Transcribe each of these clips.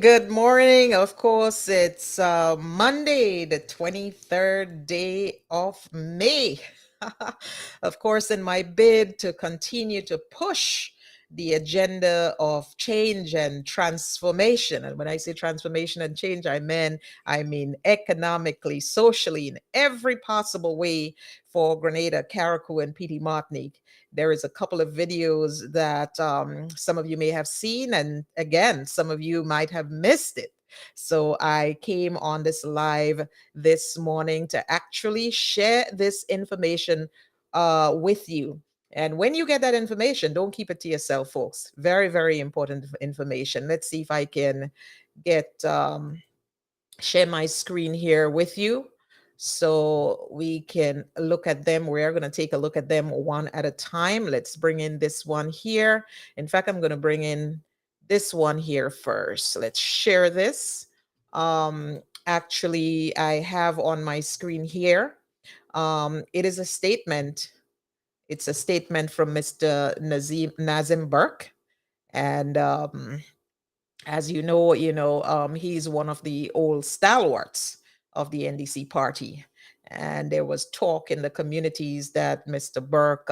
Good morning. Of course, it's Monday, the 23rd day of May. Of course, in my bid to continue to push the agenda of change and transformation. And when I say transformation and change, I mean economically, socially, in every possible way for Grenada, Carriacou, and PT Martinique. There is a couple of videos that some of you may have seen, and again, some of you might have missed it. So I came on this live this morning to actually share this information with you. And when you get that information, don't keep it to yourself, folks. Very, very important information. Let's see if I can get share my screen here with you so we can look at them. We're going to take a look at them one at a time. Let's bring in this one here. In fact, I'm going to bring in this one here first. Let's share this. Actually, I have on my screen here. It is a statement. It's a statement from Mr. Nazim Burke. And as he's one of the old stalwarts of the NDC party. And there was talk in the communities that Mr. Burke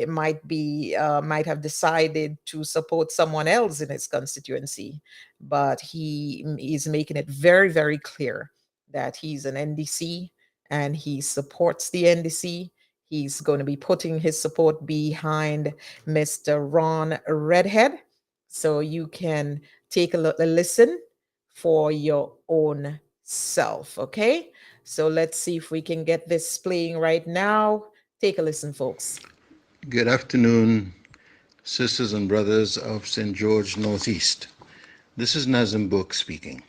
might have decided to support someone else in his constituency, but he is making it very, very clear that he's an NDC and he supports the NDC. He's going to be putting his support behind Mr. Ron Redhead, so you can take a listen for your own self. Okay, so let's see if we can get this playing right now. Take a listen, folks. Good afternoon, sisters and brothers of St. George Northeast. This is Nazim Book speaking.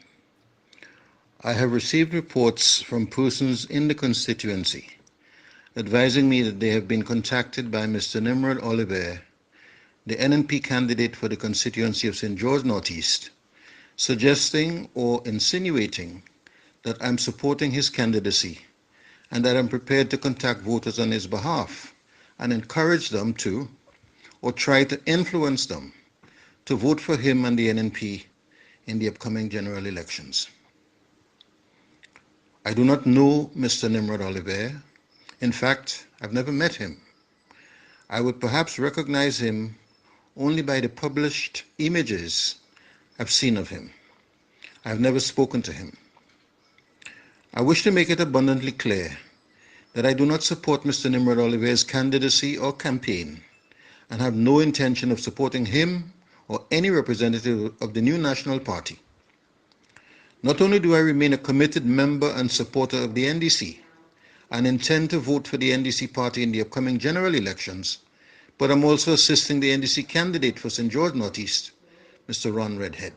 I have received reports from persons in the constituency advising me that they have been contacted by Mr. Nimrod Oliver, the NNP candidate for the constituency of St. George Northeast, suggesting or insinuating that I'm supporting his candidacy and that I'm prepared to contact voters on his behalf and encourage them to, or try to influence them to vote for him and the NNP in the upcoming general elections. I do not know Mr. Nimrod Oliver. In fact, I've never met him. I would perhaps recognize him only by the published images I've seen of him. I've never spoken to him. I wish to make it abundantly clear that I do not support Mr. Nimrod Oliver's candidacy or campaign and have no intention of supporting him or any representative of the new National Party. Not only do I remain a committed member and supporter of the NDC and intend to vote for the NDC party in the upcoming general elections, but I'm also assisting the NDC candidate for St. George Northeast, Mr. Ron Redhead.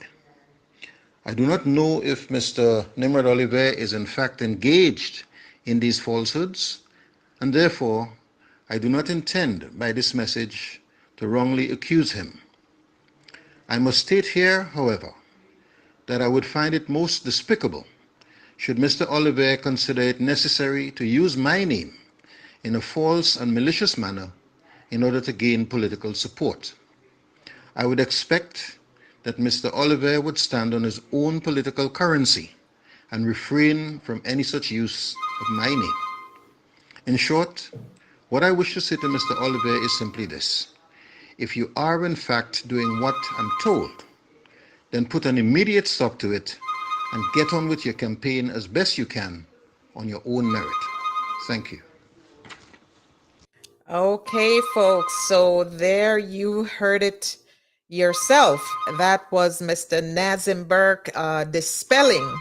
I do not know if Mr. Nimrod Oliver is in fact engaged in these falsehoods, and therefore I do not intend by this message to wrongly accuse him. I must state here, however, that I would find it most despicable should Mr. Oliver consider it necessary to use my name in a false and malicious manner in order to gain political support. I would expect that Mr. Oliver would stand on his own political currency and refrain from any such use of my name. In short, what I wish to say to Mr. Oliver is simply this. If you are in fact doing what I'm told, then put an immediate stop to it and get on with your campaign as best you can on your own merit. Thank you. Okay, folks, so there you heard it yourself. That was Mr. Nazim Burke dispelling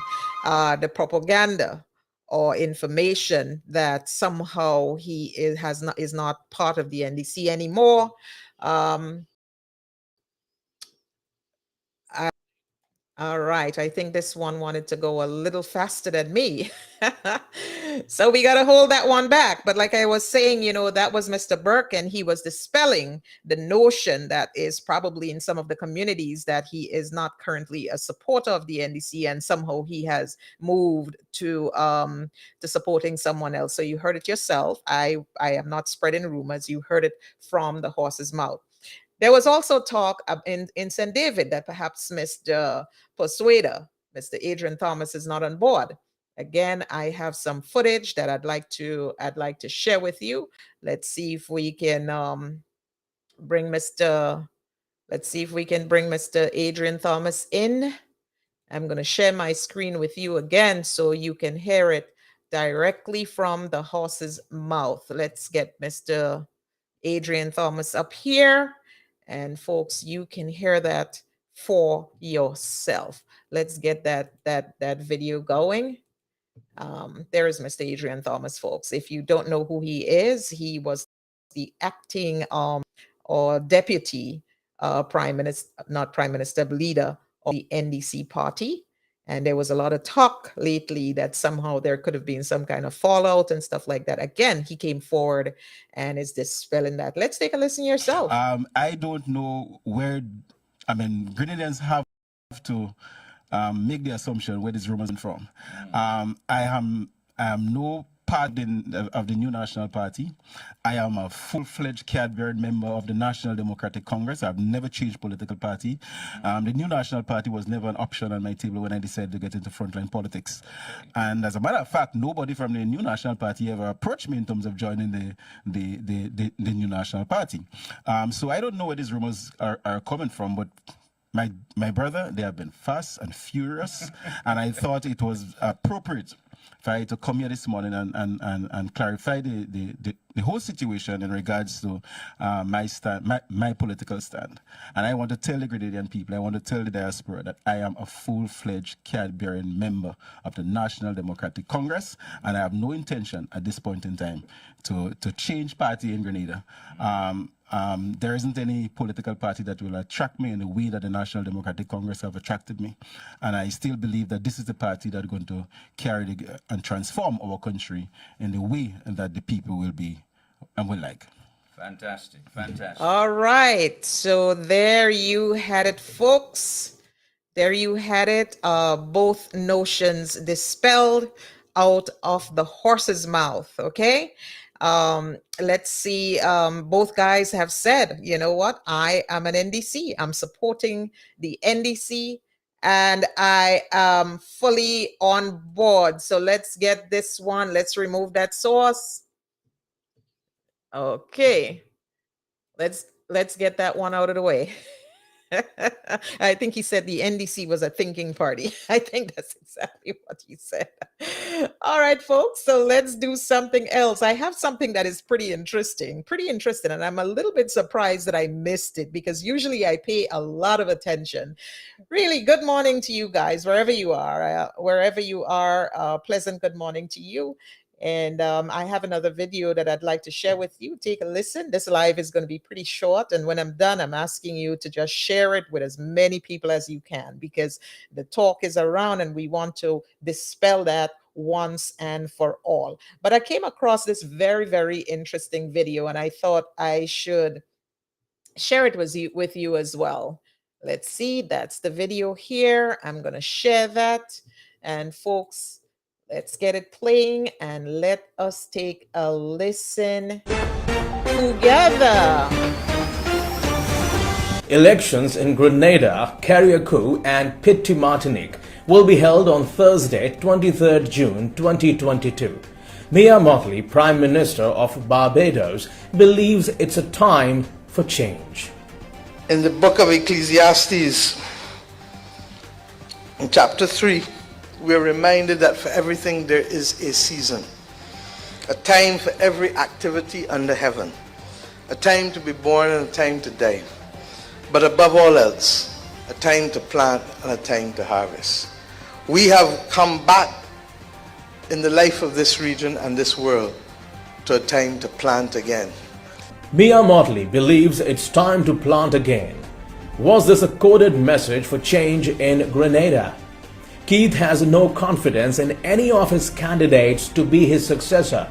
the propaganda or information that somehow he is not part of the NDC anymore. Um, All right. I think this one wanted to go a little faster than me. So we got to hold that one back. But like I was saying, that was Mr. Burke, and he was dispelling the notion that is probably in some of the communities that he is not currently a supporter of the NDC, and somehow he has moved to supporting someone else. So you heard it yourself. I am not spreading rumors. You heard it from the horse's mouth. There was also talk in St. David that perhaps Mr. Persuader, Mr. Adrian Thomas, is not on board. Again, I have some footage that I'd like to share with you. Let's see if we can bring Mr. Let's see if we can bring Mr. Adrian Thomas in. I'm going to share my screen with you again so you can hear it directly from the horse's mouth. Let's get Mr. Adrian Thomas up here. And folks, you can hear that for yourself. Let's get that video going. There is Mr. Adrian Thomas, folks. If you don't know who he is, he was the acting or deputy prime minister, not prime minister, leader of the NDC party. And there was a lot of talk lately that somehow there could have been some kind of fallout and stuff like that. Again, he came forward and is dispelling that. Let's take a listen yourself. I don't know where, Grenadians have to make the assumption where these rumors are from. I am no part of the New National Party. I am a full-fledged card-bearing member of the National Democratic Congress. I've never changed political party. The New National Party was never an option on my table when I decided to get into frontline politics. And as a matter of fact, nobody from the New National Party ever approached me in terms of joining the New National Party. So I don't know where these rumors are coming from, but my brother, they have been fast and furious, and I thought it was appropriate for I to come here this morning and clarify the whole situation in regards to my political stand. And I want to tell the Grenadian people, I want to tell the diaspora that I am a full-fledged card-bearing member of the National Democratic Congress, and I have no intention at this point in time to change party in Grenada. There isn't any political party that will attract me in the way that the National Democratic Congress have attracted me. And I still believe that this is the party that's going to carry and transform our country in the way that the people will be and will like. Fantastic, fantastic. All right. So there you had it, folks. There you had it. Both notions dispelled out of the horse's mouth. Okay. Let's see. Both guys have said, you know what? I am an NDC. I'm supporting the NDC and I am fully on board. So let's get this one. Let's remove that source. Okay. Let's get that one out of the way. I think he said the NDC was a thinking party. I think that's exactly what he said. All right, folks. So let's do something else. I have something that is pretty interesting. And I'm a little bit surprised that I missed it because usually I pay a lot of attention. Really, good morning to you guys, wherever you are. Pleasant good morning to you. And I have another video that I'd like to share with you. Take a listen. This live is going to be pretty short. And when I'm done, I'm asking you to just share it with as many people as you can because the talk is around and we want to dispel that once and for all. But I came across this very, very interesting video and I thought I should share it with you as well. Let's see. That's the video here. I'm going to share that. And folks, let's get it playing and let us take a listen together. Elections in Grenada, Carriacou, and Petite Martinique will be held on Thursday, 23rd June 2022. Mia Mottley, Prime Minister of Barbados, believes it's a time for change. In the book of Ecclesiastes, in chapter 3, we're reminded that for everything there is a season, a time for every activity under heaven, a time to be born and a time to die, but above all else, a time to plant and a time to harvest. We have come back in the life of this region and this world to a time to plant again. Mia Mottley believes it's time to plant again. Was this a coded message for change in Grenada? Keith has no confidence in any of his candidates to be his successor.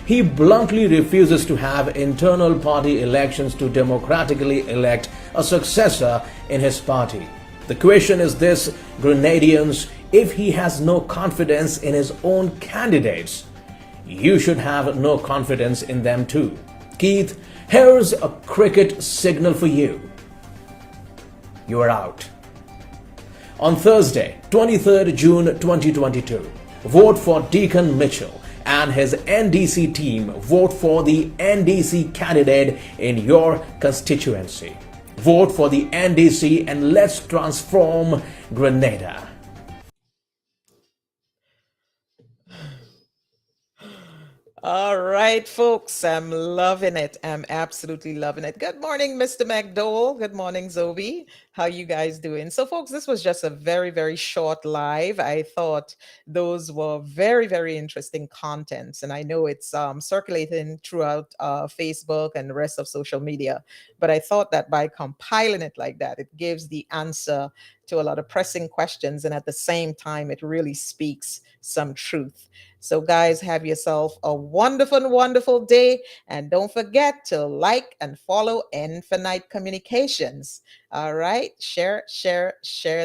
He bluntly refuses to have internal party elections to democratically elect a successor in his party. The question is this, Grenadians, if he has no confidence in his own candidates, you should have no confidence in them too. Keith, here's a cricket signal for you. You are out. On Thursday, 23rd June 2022, vote for Deacon Mitchell and his NDC team. Vote for the NDC candidate in your constituency. Vote for the NDC and let's transform Grenada. All right, folks, I'm loving it. I'm absolutely loving it. Good morning, Mr. McDowell. Good morning, Zoe. How you guys doing? So, folks, this was just a very, very short live. I thought those were very, very interesting contents, and I know it's circulating throughout Facebook and the rest of social media. But I thought that by compiling it like that, it gives the answer to a lot of pressing questions, and at the same time, it really speaks some truth. So, guys, have yourself a wonderful, wonderful day. And don't forget to like and follow Infinite Communications. All right. Share, share, share the